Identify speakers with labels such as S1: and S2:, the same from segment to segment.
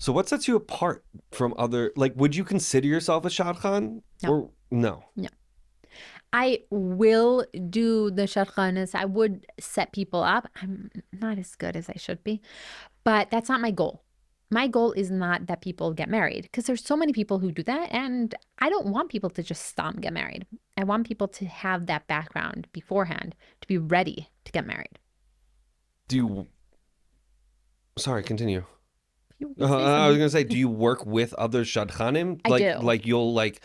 S1: So what sets you apart from other, like, would you consider yourself a shadchan
S2: No,
S1: or no?
S2: no. I will do the shadchanis. I would set people up. I'm not as good as I should be, but that's not my goal. My goal is not that people get married because there's so many people who do that, and I don't want people to just stomp get married. I want people to have that background beforehand to be ready to get married.
S1: Do you, sorry, continue.
S2: You say
S1: I was
S2: something.
S1: gonna say, do you work with other shadchanim?
S2: I do.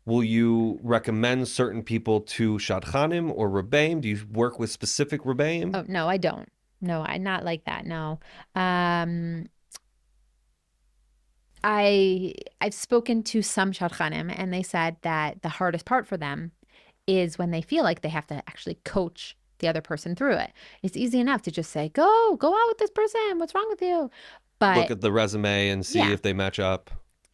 S1: Will you recommend certain people to shadchanim or rebbeim? Do you work with specific rebbeim?
S2: Oh, no, I don't. No, I not like that. No. Um, I've spoken to some shadchanim and they said that the hardest part for them is when they feel like they have to actually coach the other person through it. It's easy enough to just say, go out with this person. What's wrong with you?
S1: Look
S2: But
S1: at the resume and see
S2: yeah,
S1: if they match up.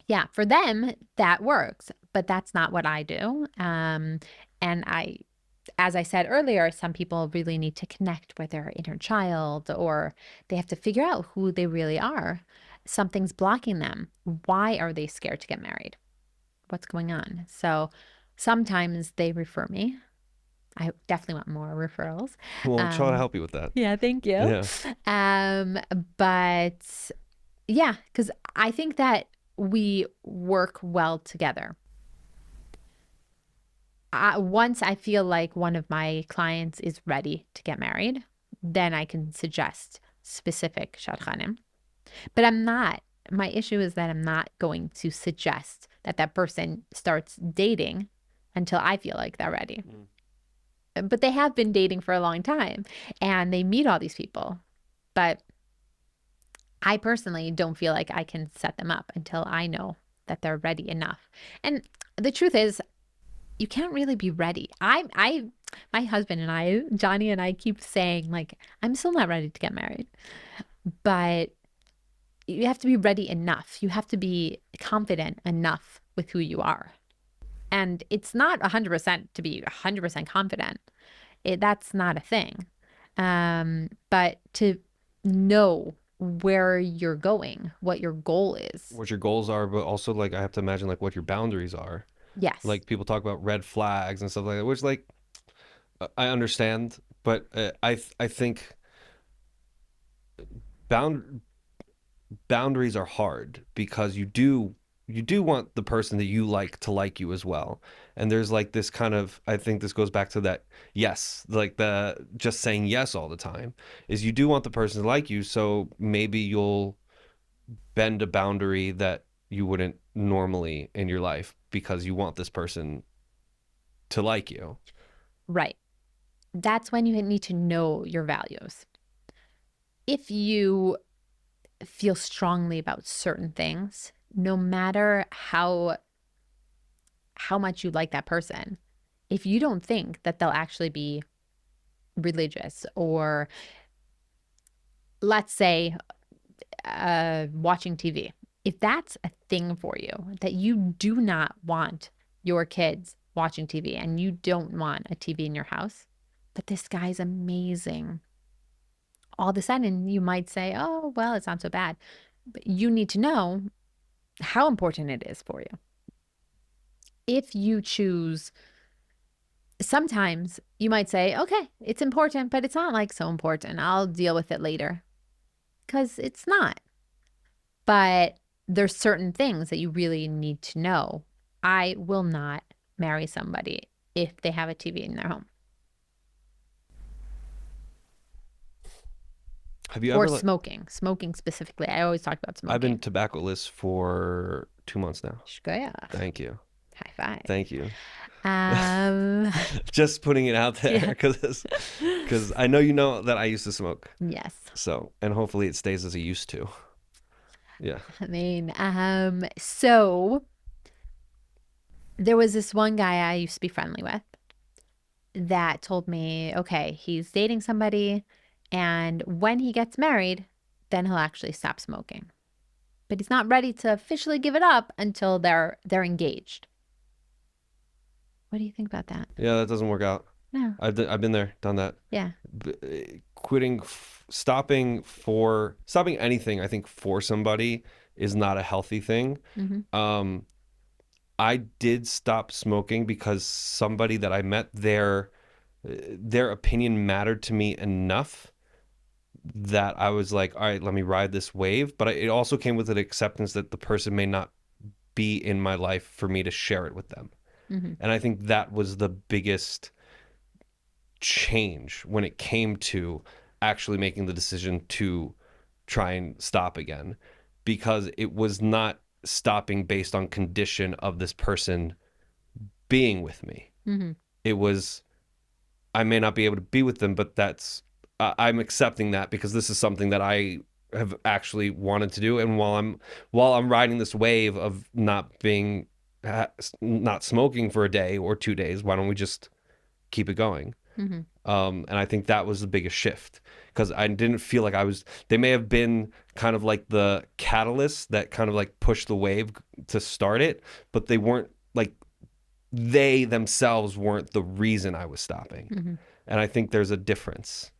S2: yeah, for them, that works. But that's not what I do. And as I said earlier, some people really need to connect with their inner child or they have to figure out who they really are. Something's blocking them. Why are they scared to get married? What's going on? So sometimes they refer me. I definitely want more referrals.
S1: Well, I'll try to
S2: Um,
S1: help you with that.
S2: yeah, thank you.
S1: Yeah.
S2: Um, but yeah, because I think that we work well together. Once I feel like one of my clients is ready to get married, then I can suggest specific shadchanim. But I'm not. My issue is that I'm not going to suggest that that person starts dating until I feel like they're ready.
S1: Mm.
S2: But they have been dating for a long time and they meet all these people. But I personally don't feel like I can set them up until I know that they're ready enough. And the truth is, you can't really be ready. My husband and I, Johnny and I keep saying like, I'm still not ready to get married, but you have to be ready enough. You have to be confident enough with who you are. And it's not 100% to be 100% confident. That's not a thing. But to know where you're going, what your goal is.
S1: What your goals are, but also like I have to imagine like what your boundaries are.
S2: Yes.
S1: Like people talk about red flags and stuff like that, which like I understand, but I think bound boundaries are hard because you do want the person that you like to like you as well. And there's like this kind of, I think this goes back to that yes, like the just saying yes all the time is you do want the person to like you, so maybe you'll bend a boundary that you wouldn't normally in your life because you want this person to like you.
S2: Right. That's when you need to know your values. If you feel strongly about certain things, no matter how much you like that person, if you don't think that they'll actually be religious or let's say watching TV, if that's a thing for you that you do not want your kids watching TV and you don't want a TV in your house, but this guy's amazing, all of a sudden you might say, oh, well, it's not so bad. But you need to know how important it is for you. If you choose, sometimes you might say, okay, it's important, but it's not like so important. I'll deal with it later because it's not. But there's certain things that you really need to know. I will not marry somebody if they have a TV in their home
S1: Have you
S2: or
S1: ever like
S2: smoking specifically. I always talk about
S1: I've been
S2: smoking.
S1: tobaccoless for 2 months now.
S2: Shkoyach.
S1: Thank you.
S2: High five.
S1: Thank you.
S2: Um,
S1: Just putting it out there
S2: yeah.
S1: because I know you know that I used to smoke.
S2: Yes.
S1: So, and hopefully it stays as it used to. Yeah.
S2: I mean, so there was this one guy I used to be friendly with that told me, okay, he's dating somebody, and when he gets married, then he'll actually stop smoking. But he's not ready to officially give it up until they're engaged. What do you think about that?
S1: Yeah, that doesn't work out.
S2: No.
S1: I've been there, done that.
S2: Yeah.
S1: Quitting, stopping anything, I think for somebody is not a healthy thing.
S2: Mm-hmm.
S1: Um, I did stop smoking because somebody that I met, their opinion mattered to me enough that I was like, all right, let me ride this wave. But it also came with an acceptance that the person may not be in my life for me to share it with them.
S2: Mm-hmm.
S1: And I think that was the biggest change when it came to actually making the decision to try and stop again, because it was not stopping based on condition of this person being with me.
S2: Mm-hmm.
S1: It was, I may not be able to be with them, but I'm accepting that because this is something that I have actually wanted to do. And while I'm riding this wave of not smoking for a day or 2 days, why don't we just keep it going?
S2: Mm-hmm.
S1: And I think that was the biggest shift, because I didn't feel like they may have been kind of like the catalyst that kind of like pushed the wave to start it, but they weren't like, they themselves weren't the reason I was stopping.
S2: Mm-hmm.
S1: And I think there's a difference.